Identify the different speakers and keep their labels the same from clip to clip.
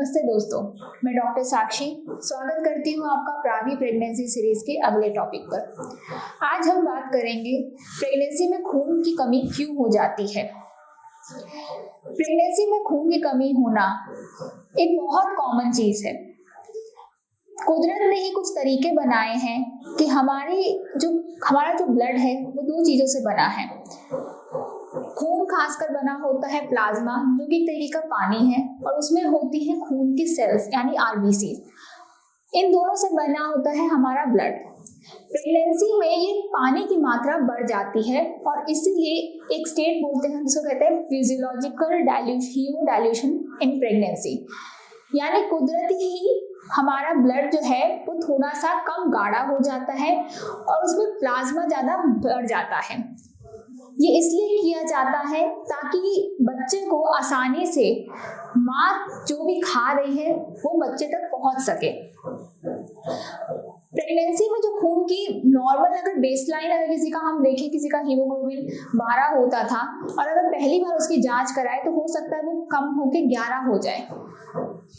Speaker 1: नमस्ते दोस्तों, मैं डॉक्टर साक्षी स्वागत करती हूँ आपका प्रावी प्रेगनेंसी सीरीज के अगले टॉपिक पर। आज हम बात करेंगे प्रेगनेंसी में खून की कमी क्यों हो जाती है। प्रेगनेंसी में खून की कमी होना एक बहुत कॉमन चीज है। कुदरत ने ही कुछ तरीके बनाए हैं कि हमारा जो ब्लड है वो दो चीजों से बना है। खून खासकर बना होता है प्लाज्मा, जो कि एक तरीके का पानी है, और उसमें होती है खून की सेल्स यानी आरबीसी। इन दोनों से बना होता है हमारा ब्लड। प्रेगनेंसी में ये पानी की मात्रा बढ़ जाती है और इसीलिए एक स्टेट बोलते हैं जिसको कहते हैं physiological haemo dilution in pregnancy, यानी कुदरती ही हमारा ब्लड जो है वो थोड़ा सा कम गाढ़ा हो जाता है और उसमें प्लाज्मा ज़्यादा बढ़ जाता है। ये इसलिए किया जाता है ताकि बच्चे को आसानी से माँ जो भी खा रही है वो बच्चे तक पहुंच सके। प्रेगनेंसी में जो खून की नॉर्मल अगर बेसलाइन अगर किसी का हम देखें, किसी का हीमोग्लोबिन 12 होता था और अगर पहली बार उसकी जांच कराए तो हो सकता है वो कम होके 11 हो जाए,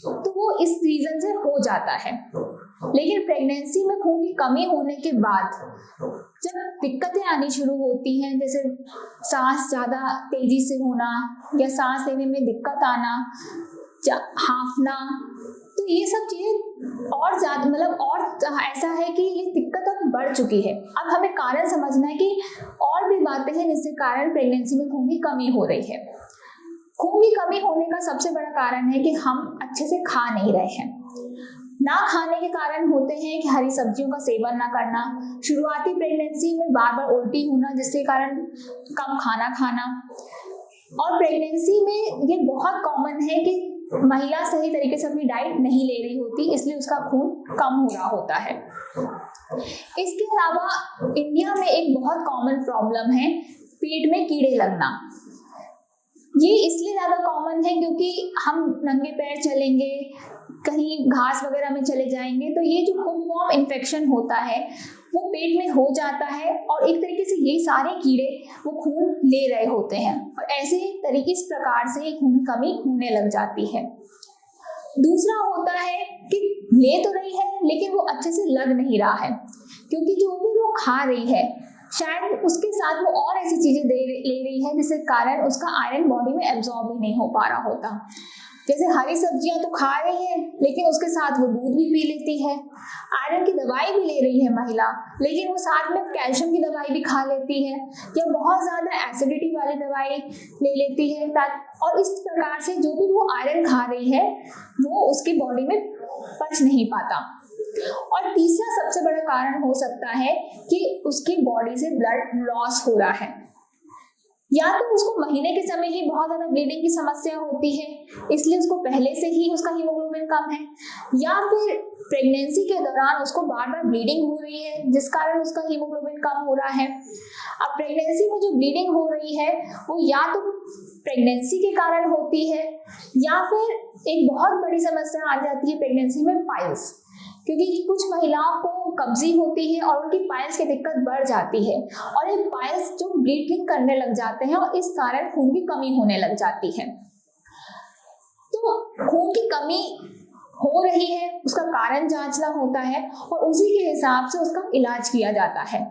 Speaker 1: तो वो इस रीजन से हो जाता है। लेकिन प्रेगनेंसी में खून की कमी होने के बाद जब दिक्कतें आनी शुरू होती हैं, जैसे सांस ज़्यादा तेजी से होना या सांस लेने में दिक्कत आना, हांफना, तो ये सब चीज़ें और ज़्यादा और ऐसा है कि ये दिक्कत अब बढ़ चुकी है। अब हमें कारण समझना है कि और भी बातें हैं जिससे कारण प्रेगनेंसी में खून की कमी हो रही है। खून की कमी होने का सबसे बड़ा कारण है कि हम अच्छे से खा नहीं रहे हैं। ना खाने के कारण होते हैं कि हरी सब्जियों का सेवन ना करना, शुरुआती प्रेगनेंसी में बार बार उल्टी होना जिसके कारण कम खाना खाना, और प्रेगनेंसी में ये बहुत कॉमन है कि महिला सही तरीके से अपनी डाइट नहीं ले रही होती, इसलिए उसका खून कम हो रहा होता है। इसके अलावा इंडिया में एक बहुत कॉमन प्रॉब्लम है पेट में कीड़े लगना। ये इसलिए ज़्यादा कॉमन है क्योंकि हम नंगे पैर चलेंगे, कहीं घास वगैरह में चले जाएंगे, तो ये जो हुकवॉर्म इन्फेक्शन होता है वो पेट में हो जाता है और एक तरीके से ये सारे कीड़े वो खून ले रहे होते हैं और ऐसे तरीके इस प्रकार से खून की कमी होने लग जाती है। दूसरा होता है कि ले तो रही है लेकिन वो अच्छे से लग नहीं रहा है, क्योंकि जो भी वो खा रही है शायद उसके साथ वो और ऐसी चीजें ले रही है जिसके कारण उसका आयरन बॉडी में एब्जॉर्ब ही नहीं हो पा रहा होता। जैसे हरी सब्जियां तो खा रही है लेकिन उसके साथ वो दूध भी पी लेती है, आयरन की दवाई भी ले रही है महिला, लेकिन वो साथ में कैल्शियम की दवाई भी खा लेती है या बहुत ज़्यादा एसिडिटी वाली दवाई ले लेती है, और इस प्रकार से जो भी वो आयरन खा रही है वो उसकी बॉडी में पच नहीं पाता। और तीसरा सबसे बड़ा कारण हो सकता है कि उसकी बॉडी से ब्लड लॉस हो रहा है, या तो उसको महीने के समय ही बहुत ज़्यादा ब्लीडिंग की समस्या होती है इसलिए उसको पहले से ही उसका हीमोग्लोबिन कम है, या फिर प्रेगनेंसी के दौरान उसको बार बार ब्लीडिंग हो रही है जिस कारण उसका हीमोग्लोबिन कम हो रहा है। अब प्रेगनेंसी में जो ब्लीडिंग हो रही है वो या तो प्रेगनेंसी के कारण होती है या फिर एक बहुत बड़ी समस्या आ जाती है प्रेगनेंसी में पाइल्स, क्योंकि कुछ महिलाओं को कब्जी होती है और उनकी पाइल्स की दिक्कत बढ़ जाती है और ये पाइल्स जो ब्लीडिंग करने लग जाते हैं और इस कारण खून की कमी होने लग जाती है। तो खून की कमी हो रही है उसका कारण जांचना होता है और उसी के हिसाब से उसका इलाज किया जाता है।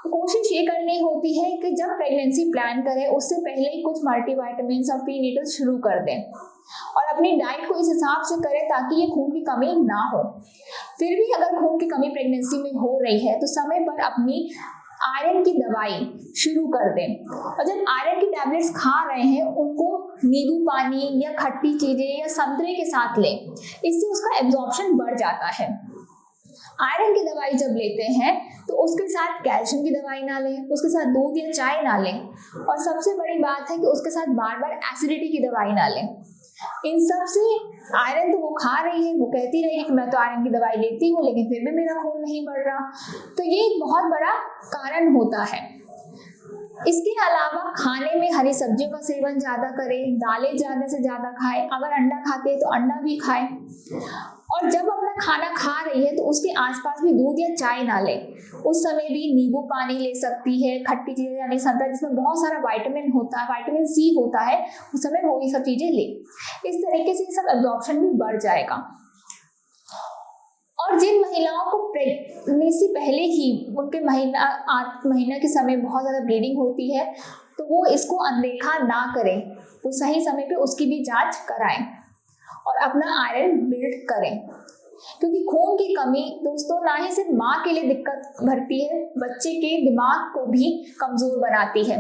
Speaker 1: कोशिश ये करनी होती है कि जब प्रेगनेंसी प्लान करें उससे पहले ही कुछ मल्टीविटामिन और प्रीनेटल शुरू कर दें और अपनी डाइट को इस हिसाब से करें ताकि ये खून की कमी ना हो। फिर भी अगर खून की कमी प्रेगनेंसी में हो रही है तो समय पर अपनी आयरन की दवाई शुरू कर दें, और जब आयरन की टैबलेट्स खा रहे हैं उनको नींबू पानी या खट्टी चीज़ें या संतरे के साथ लें, इससे उसका एब्जॉर्प्शन बढ़ जाता है। आयरन की दवाई जब लेते हैं तो उसके साथ कैल्शियम की दवाई ना लें, उसके साथ दूध या चाय ना लें, और सबसे बड़ी बात है कि उसके साथ बार बार एसिडिटी की दवाई ना लें। इन सब से आयरन तो वो खा रही है, वो कहती रही है कि मैं तो आयरन की दवाई लेती हूँ लेकिन फिर भी मेरा खून नहीं बढ़ रहा, तो ये एक बहुत बड़ा कारण होता है। इसके अलावा खाने में हरी सब्जियों का सेवन ज़्यादा करें, दालें ज़्यादा से ज़्यादा खाएं, अगर अंडा खाते हैं तो अंडा भी खाएं, और जब अपना खाना खा रही है तो उसके आसपास भी दूध या चाय ना ले। उस समय भी नींबू पानी ले सकती है, खट्टी चीजें यानी संतरा जिसमें बहुत सारा विटामिन होता है, विटामिन सी होता है, उस समय वो ये सब चीजें ले। इस तरीके से सब एब्जॉर्प्शन भी बढ़ जाएगा। और जिन महिलाओं को प्रेगनेंसी पहले ही उनके महीना के समय बहुत ज़्यादा ब्लीडिंग होती है तो वो इसको अनदेखा ना करें, वो सही समय पे उसकी भी जांच कराएं और अपना आयरन बिल्ड करें। क्योंकि खून की कमी दोस्तों ना ही सिर्फ माँ के लिए दिक्कत भरती है, बच्चे के दिमाग को भी कमज़ोर बनाती है।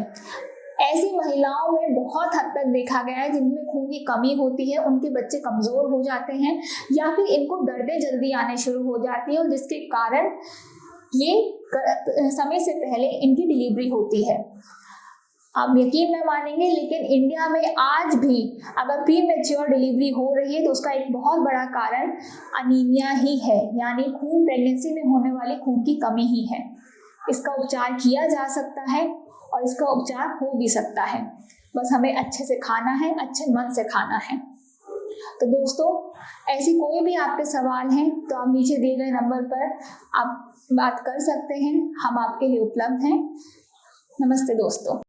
Speaker 1: ऐसी महिलाओं में बहुत हद तक देखा गया है जिनमें खून की कमी होती है, उनके बच्चे कमज़ोर हो जाते हैं या फिर इनको दर्दें जल्दी आने शुरू हो जाती है और जिसके कारण ये समय से पहले इनकी डिलीवरी होती है। आप यकीन न मानेंगे लेकिन इंडिया में आज भी अगर प्रीमेच्योर डिलीवरी हो रही है तो उसका एक बहुत बड़ा कारण अनीमिया ही है, यानी खून प्रेगनेंसी में होने वाली खून की कमी ही है। इसका उपचार किया जा सकता है और इसका उपचार हो भी सकता है, बस हमें अच्छे से खाना है, अच्छे मन से खाना है। तो दोस्तों ऐसी कोई भी आपके सवाल हैं तो आप नीचे दिए गए नंबर पर आप बात कर सकते हैं, हम आपके लिए उपलब्ध हैं। नमस्ते दोस्तों।